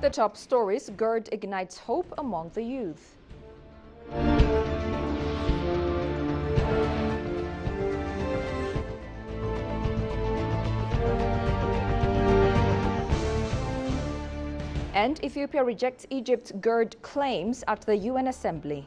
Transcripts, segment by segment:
The top stories: GERD ignites hope among the youth. And Ethiopia rejects Egypt's GERD claims at the UN Assembly.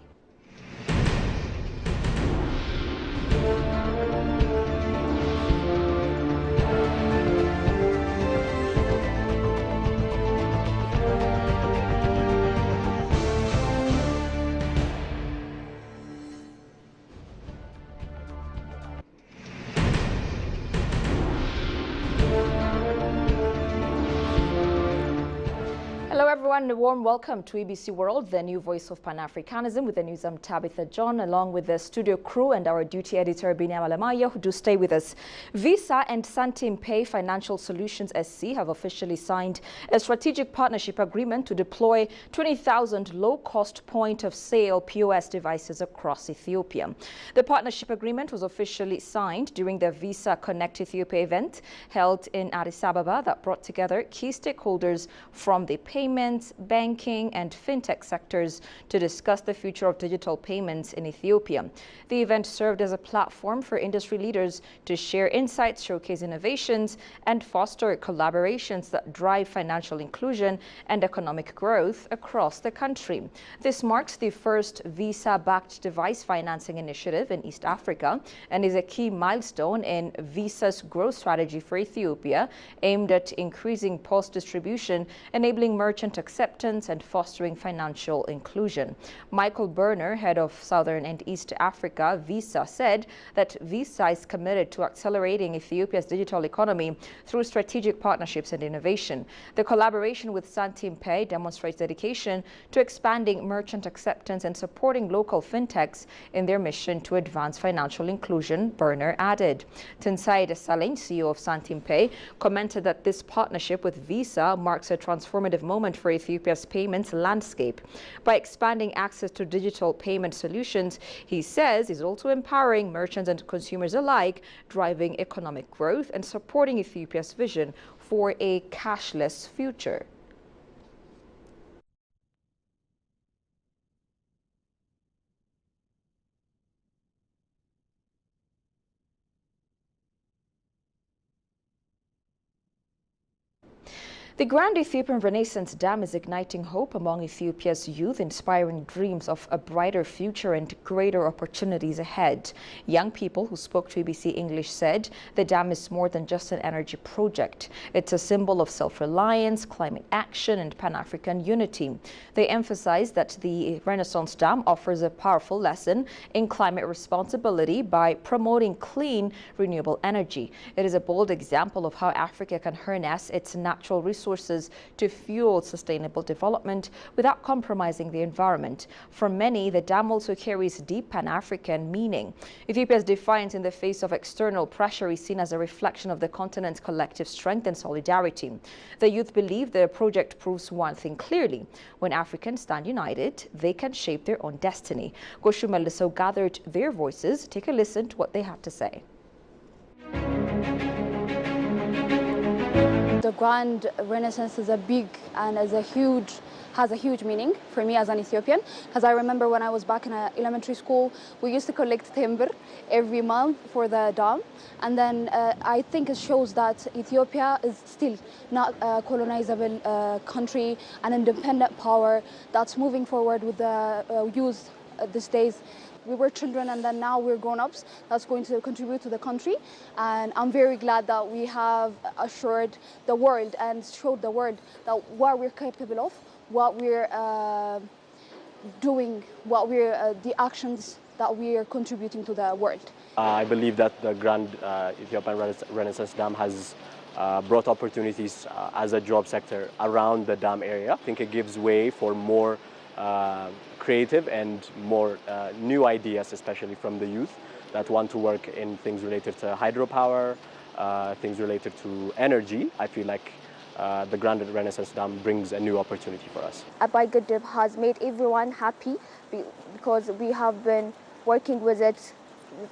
Hello everyone, a warm welcome to EBC World, the new voice of Pan-Africanism. With the news, I'm Tabitha John, along with the studio crew and our duty editor Binyam Alamaya, who do stay with us. Visa and SantimPay Financial Solutions SC have officially signed a strategic partnership agreement to deploy 20,000 low-cost point-of-sale POS devices across Ethiopia. The partnership agreement was officially signed during the Visa Connect Ethiopia event held in Addis Ababa that brought together key stakeholders from the payments, banking and fintech sectors to discuss the future of digital payments in Ethiopia. The event served as a platform for industry leaders to share insights, showcase innovations and foster collaborations that drive financial inclusion and economic growth across the country. This marks the first Visa-backed device financing initiative in East Africa and is a key milestone in Visa's growth strategy for Ethiopia, aimed at increasing POS distribution, enabling merchant acceptance and fostering financial inclusion. Michael Berner, head of Southern and East Africa Visa, said that Visa is committed to accelerating Ethiopia's digital economy through strategic partnerships and innovation. The collaboration with SantimPay demonstrates dedication to expanding merchant acceptance and supporting local fintechs in their mission to advance financial inclusion, Berner added. Tensai Desalegn, CEO of SantimPay, commented that this partnership with Visa marks a transformative moment for Ethiopia's payments landscape. By expanding access to digital payment solutions, he says is also empowering merchants and consumers alike, driving economic growth and supporting Ethiopia's vision for a cashless future. The Grand Ethiopian Renaissance Dam is igniting hope among Ethiopia's youth, inspiring dreams of a brighter future and greater opportunities ahead. Young people who spoke to EBC English said the dam is more than just an energy project. It's a symbol of self-reliance, climate action and Pan-African unity. They emphasized that the Renaissance Dam offers a powerful lesson in climate responsibility by promoting clean, renewable energy. It is a bold example of how Africa can harness its natural resources to fuel sustainable development without compromising the environment. For many, the dam also carries deep Pan-African meaning. Ethiopia's defiance in the face of external pressure is seen as a reflection of the continent's collective strength and solidarity. The youth believe the project proves one thing clearly: when Africans stand united, they can shape their own destiny. Goshu Meliso gathered their voices. Take a listen to what they had to say. The Grand Renaissance is has a huge meaning for me as an Ethiopian, because I remember when I was back in elementary school, we used to collect timber every month for the dam, and then I think it shows that Ethiopia is still not a colonizable country, an independent power that's moving forward with the youth these days. We were children and then now we're grown-ups that's going to contribute to the country, and I'm very glad that we have assured the world and showed the world that what we're capable of, what we're doing, the actions that we are contributing to the world. I believe that the Grand Ethiopian Renaissance Dam has brought opportunities as a job sector around the dam area. I think it gives way for more creative and more new ideas, especially from the youth that want to work in things related to hydropower, things related to energy. I feel like the Grand Renaissance Dam brings a new opportunity for us. Abai Gadib has made everyone happy because we have been working with it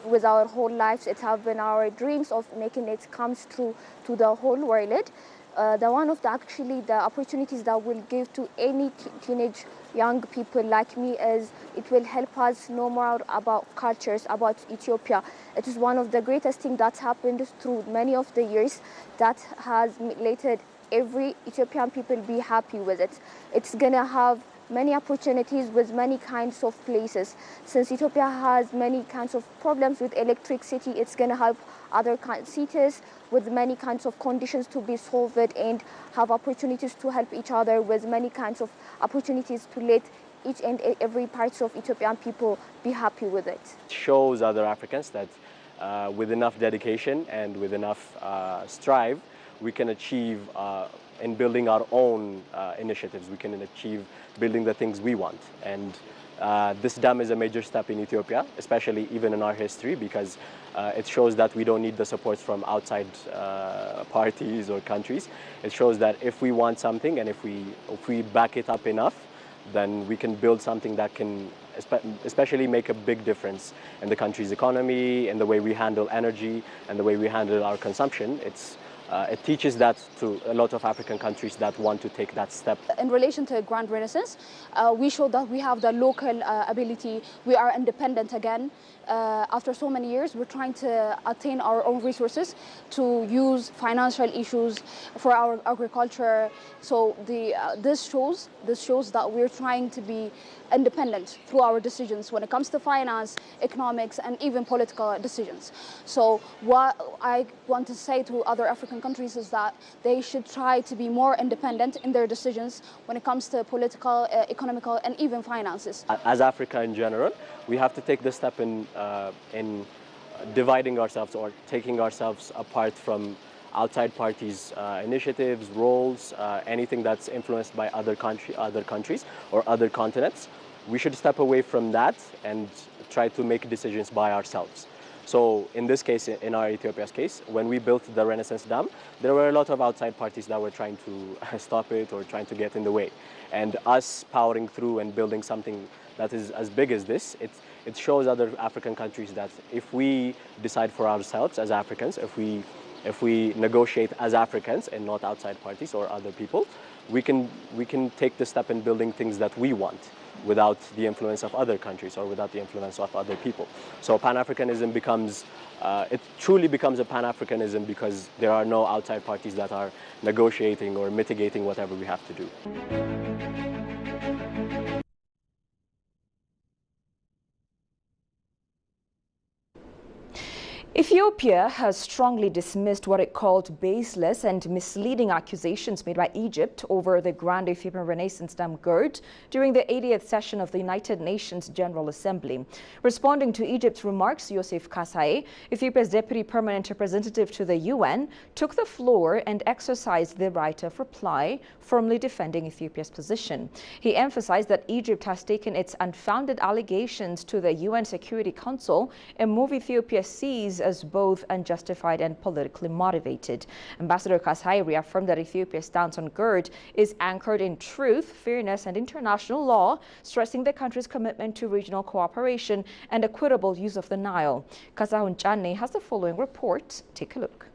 with our whole lives. It has been our dreams of making it come true to the whole world. the one of the actually the opportunities that will give to any teenage young people like me is it will help us know more about cultures, about Ethiopia. It is one of the greatest things that's happened through many of the years that has let every Ethiopian people be happy with it. It's gonna have many opportunities with many kinds of places. Since Ethiopia has many kinds of problems with electricity, it's going to help other cities with many kinds of conditions to be solved and have opportunities to help each other with many kinds of opportunities to let each and every part of Ethiopian people be happy with it. It shows other Africans that with enough dedication and with enough strive, we can achieve in building our own initiatives. We can achieve building the things we want. And this dam is a major step in Ethiopia, especially even in our history, because it shows that we don't need the support from outside parties or countries. It shows that if we want something and if we back it up enough, then we can build something that can especially make a big difference in the country's economy, in the way we handle energy, and the way we handle our consumption. It teaches that to a lot of African countries that want to take that step. In relation to Grand Renaissance, we showed that we have the local ability. We are independent again. After so many years, we're trying to attain our own resources to use financial issues for our agriculture. So this shows that we're trying to be independent through our decisions when it comes to finance, economics, and even political decisions. So what I want to say to other African countries is that they should try to be more independent in their decisions when it comes to political, economical, and even finances. As Africa in general, we have to take this step in dividing ourselves or taking ourselves apart from outside parties' initiatives, roles, anything that's influenced by other countries or other continents. We should step away from that and try to make decisions by ourselves. So in this case, in our Ethiopia's case, when we built the Renaissance Dam, there were a lot of outside parties that were trying to stop it or trying to get in the way. And us powering through and building something that is as big as this, it shows other African countries that if we decide for ourselves as Africans, if we negotiate as Africans and not outside parties or other people, we can take the step in building things that we want without the influence of other countries or without the influence of other people. So Pan-Africanism it truly becomes a Pan-Africanism because there are no outside parties that are negotiating or mitigating whatever we have to do. Ethiopia has strongly dismissed what it called baseless and misleading accusations made by Egypt over the Grand Ethiopian Renaissance Dam GERD during the 80th session of the United Nations General Assembly. Responding to Egypt's remarks, Yosef Kasai, Ethiopia's deputy permanent representative to the UN, took the floor and exercised the right of reply, firmly defending Ethiopia's position. He emphasized that Egypt has taken its unfounded allegations to the UN Security Council, a move Ethiopia sees as both unjustified and politically motivated. Ambassador Kasai reaffirmed that Ethiopia's stance on GERD is anchored in truth, fairness, and international law, stressing the country's commitment to regional cooperation and equitable use of the Nile. Kasahun Chane has the following report. Take a look.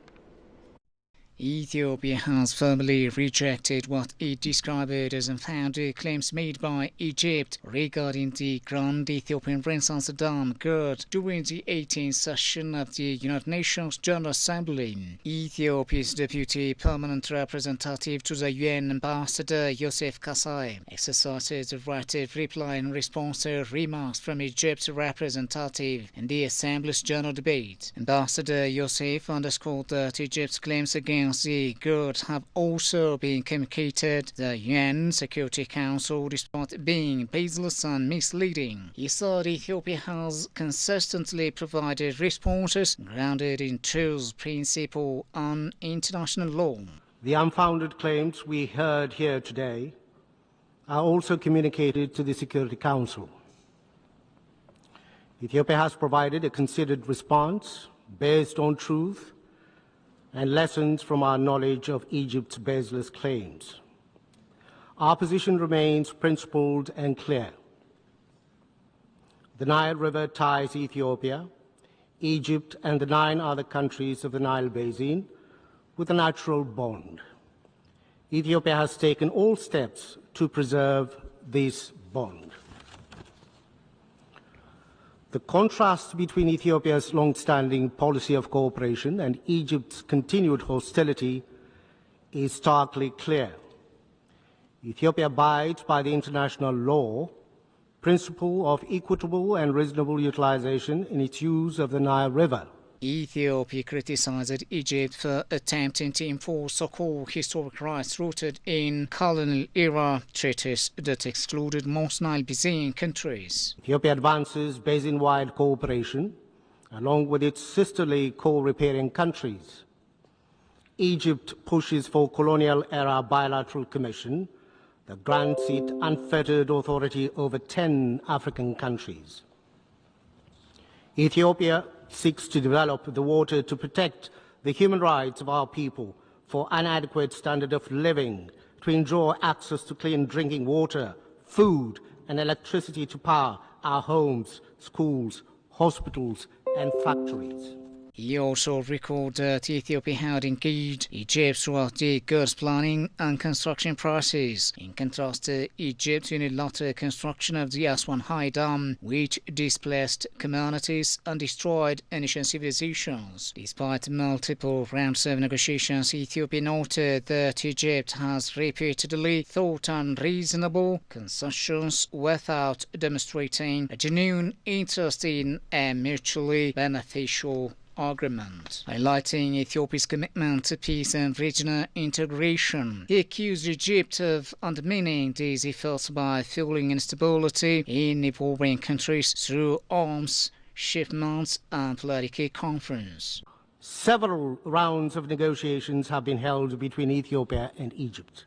Ethiopia has firmly rejected what it described as unfounded claims made by Egypt regarding the Grand Ethiopian Renaissance Dam GERD during the 18th session of the United Nations General Assembly. Ethiopia's deputy permanent representative to the UN, Ambassador Yosef Kasai, exercised the right of reply in response to remarks from Egypt's representative in the Assembly's general debate. Ambassador Yosef underscored that Egypt's claims against the GERD have also been communicated to the UN Security Council despite being baseless and misleading. He said Ethiopia has consistently provided responses grounded in truth, principle, and international law. The unfounded claims we heard here today are also communicated to the Security Council. Ethiopia has provided a considered response based on truth and lessons from our knowledge of Egypt's baseless claims. Our position remains principled and clear. The Nile River ties Ethiopia, Egypt, and the 9 other countries of the Nile Basin with a natural bond. Ethiopia has taken all steps to preserve this bond. The contrast between Ethiopia's long-standing policy of cooperation and Egypt's continued hostility is starkly clear. Ethiopia abides by the international law principle of equitable and reasonable utilization in its use of the Nile River. Ethiopia criticized Egypt for attempting to enforce so-called historic rights rooted in colonial-era treaties that excluded most Nile Basin countries. Ethiopia advances basin-wide cooperation along with its sisterly co-riparian countries. Egypt pushes for colonial-era bilateral commission that grants it unfettered authority over 10 African countries. Ethiopia seeks to develop the water to protect the human rights of our people for an adequate standard of living, to ensure access to clean drinking water, food and electricity to power our homes, schools, hospitals and factories. He also recalled that Ethiopia had engaged Egypt throughout the goods planning and construction process, in contrast to Egypt's unilateral construction of the Aswan High Dam, which displaced communities and destroyed ancient civilizations. Despite multiple rounds of negotiations, Ethiopia noted that Egypt has repeatedly thought unreasonable concessions without demonstrating a genuine interest in a mutually beneficial agreement. Highlighting Ethiopia's commitment to peace and regional integration, he accused Egypt of undermining these efforts by fueling instability in neighboring countries through arms shipments and political conference. Several rounds of negotiations have been held between Ethiopia and Egypt.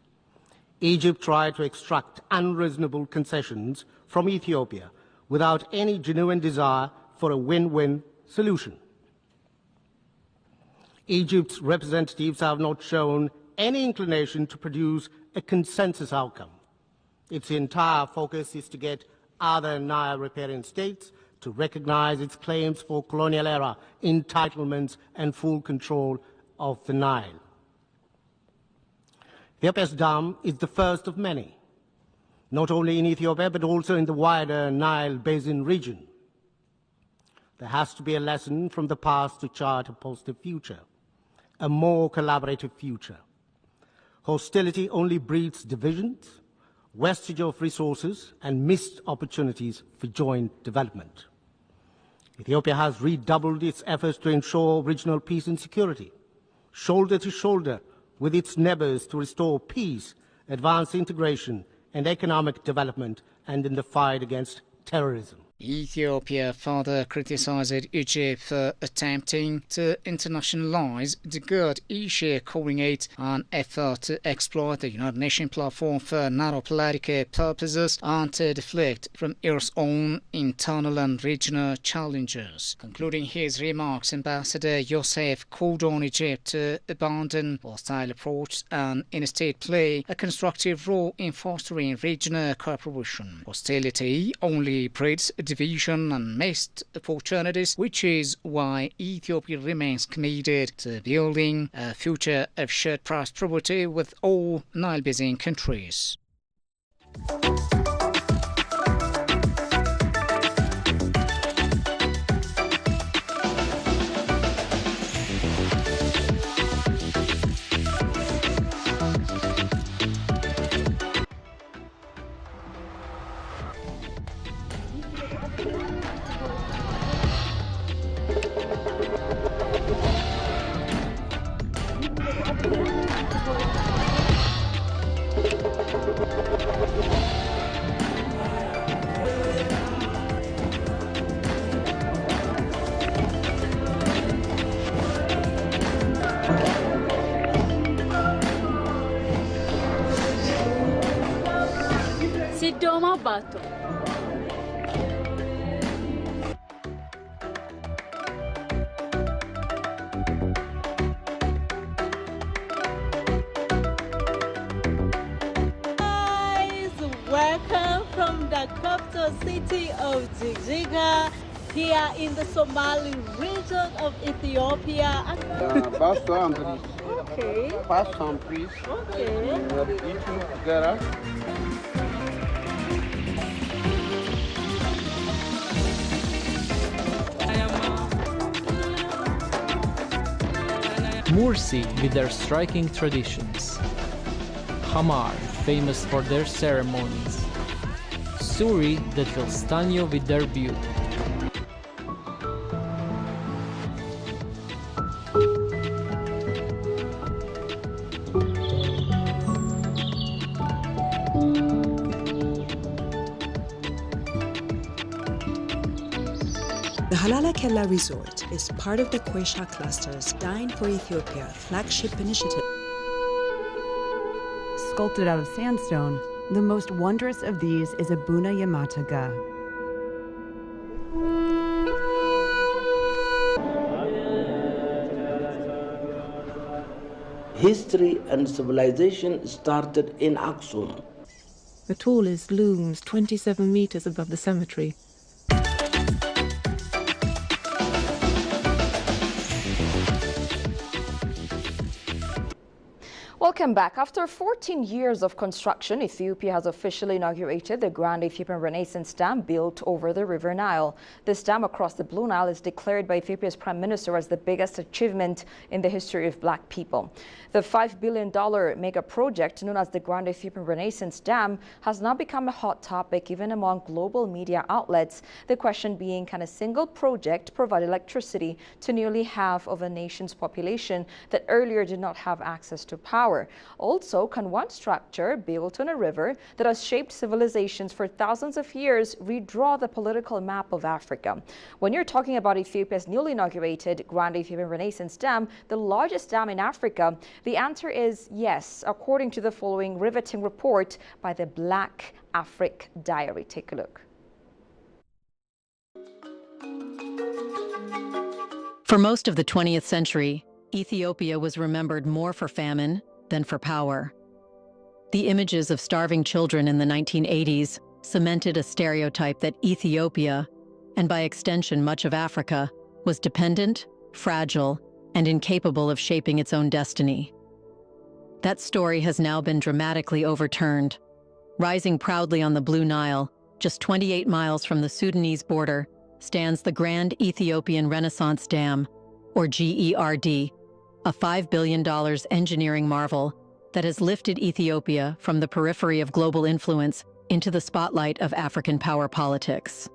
Egypt tried to extract unreasonable concessions from Ethiopia without any genuine desire for a win-win solution. Egypt's representatives have not shown any inclination to produce a consensus outcome. Its entire focus is to get other Nile riparian states to recognize its claims for colonial-era entitlements and full control of the Nile. Ethiopia's dam is the first of many, not only in Ethiopia but also in the wider Nile Basin region. There has to be a lesson from the past to chart a positive future, a more collaborative future. Hostility only breeds divisions, wastage of resources, and missed opportunities for joint development. Ethiopia has redoubled its efforts to ensure regional peace and security, shoulder to shoulder with its neighbors to restore peace, advance integration and economic development, and in the fight against terrorism. Ethiopia further criticized Egypt for attempting to internationalize the good issue, calling it an effort to exploit the United Nations platform for narrow political purposes and to deflect from its own internal and regional challenges. Concluding his remarks, Ambassador Youssef called on Egypt to abandon hostile approach and instead play a constructive role in fostering regional cooperation. Hostility only breeds division and missed opportunities, which is why Ethiopia remains committed to building a future of shared prosperity with all Nile Basin countries. Sidoma Bato. Welcome from the capital city of Jijiga. here in the Somali region of Ethiopia. Pass some, please. Okay. Pass some, please. Okay. We are eating together. Mursi with their striking traditions. Hamar, famous for their ceremonies. Suri that will stun you with their beauty. The Halala Kella Resort is part of the Quaysha Cluster's Dine for Ethiopia flagship initiative. Sculpted out of sandstone, the most wondrous of these is Abuna Yamataga. History and civilization started in Aksum. The tallest looms 27 meters above the cemetery. Welcome back. After 14 years of construction, Ethiopia has officially inaugurated the Grand Ethiopian Renaissance Dam built over the River Nile. This dam across the Blue Nile is declared by Ethiopia's Prime Minister as the biggest achievement in the history of black people. The $5 billion mega project known as the Grand Ethiopian Renaissance Dam has now become a hot topic even among global media outlets. The question being, can a single project provide electricity to nearly half of a nation's population that earlier did not have access to power? Also, can one structure built on a river that has shaped civilizations for thousands of years redraw the political map of Africa? When you're talking about Ethiopia's newly inaugurated Grand Ethiopian Renaissance Dam, the largest dam in Africa, the answer is yes, according to the following riveting report by the Black Africa Diary. Take a look. For most of the 20th century, Ethiopia was remembered more for famine than for power. The images of starving children in the 1980s cemented a stereotype that Ethiopia, and by extension much of Africa, was dependent, fragile, and incapable of shaping its own destiny. That story has now been dramatically overturned. Rising proudly on the Blue Nile, just 28 miles from the Sudanese border, stands the Grand Ethiopian Renaissance Dam, or GERD, a $5 billion engineering marvel that has lifted Ethiopia from the periphery of global influence into the spotlight of African power politics.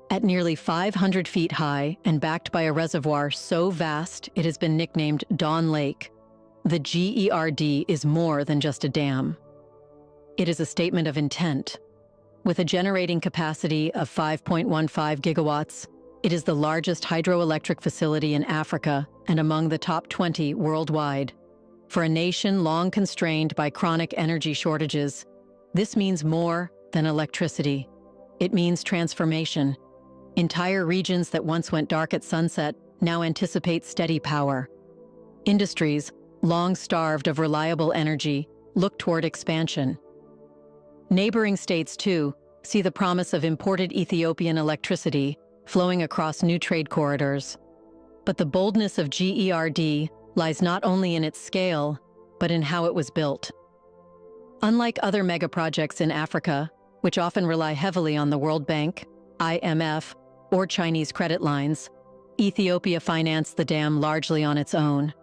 At nearly 500 feet high and backed by a reservoir so vast it has been nicknamed Dawn Lake, the GERD is more than just a dam. It is a statement of intent. With a generating capacity of 5.15 gigawatts, it is the largest hydroelectric facility in Africa and among the top 20 worldwide. For a nation long constrained by chronic energy shortages, this means more than electricity. It means transformation. Entire regions that once went dark at sunset now anticipate steady power. Industries, long starved of reliable energy, look toward expansion. Neighboring states, too, see the promise of imported Ethiopian electricity flowing across new trade corridors. But the boldness of GERD lies not only in its scale, but in how it was built. Unlike other megaprojects in Africa, which often rely heavily on the World Bank, IMF, or Chinese credit lines, Ethiopia financed the dam largely on its own.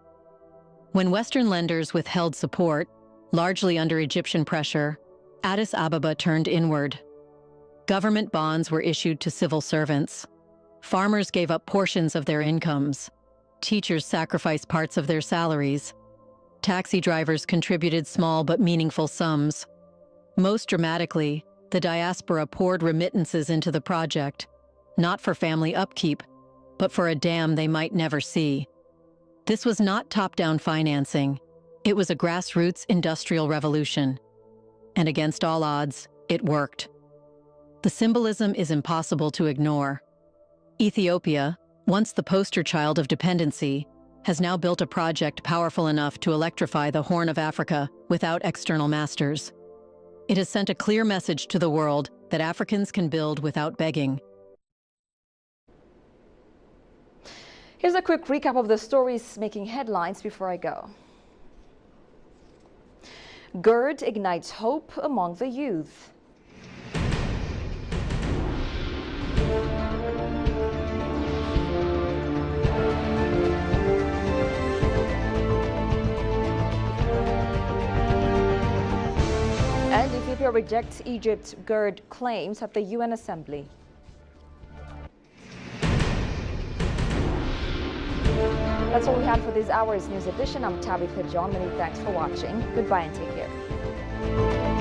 When Western lenders withheld support, largely under Egyptian pressure, Addis Ababa turned inward. Government bonds were issued to civil servants. Farmers gave up portions of their incomes. Teachers sacrificed parts of their salaries. Taxi drivers contributed small but meaningful sums. Most dramatically, the diaspora poured remittances into the project, not for family upkeep, but for a dam they might never see. This was not top-down financing. It was a grassroots industrial revolution. And against all odds, it worked. The symbolism is impossible to ignore. Ethiopia, once the poster child of dependency, has now built a project powerful enough to electrify the Horn of Africa without external masters. It has sent a clear message to the world that Africans can build without begging. Here's a quick recap of the stories making headlines before I go. GERD ignites hope among the youth. And Ethiopia rejects Egypt's GERD claims at the UN Assembly. That's all we had for this hour's news edition. I'm Tabitha John. Many thanks for watching. Goodbye and take care.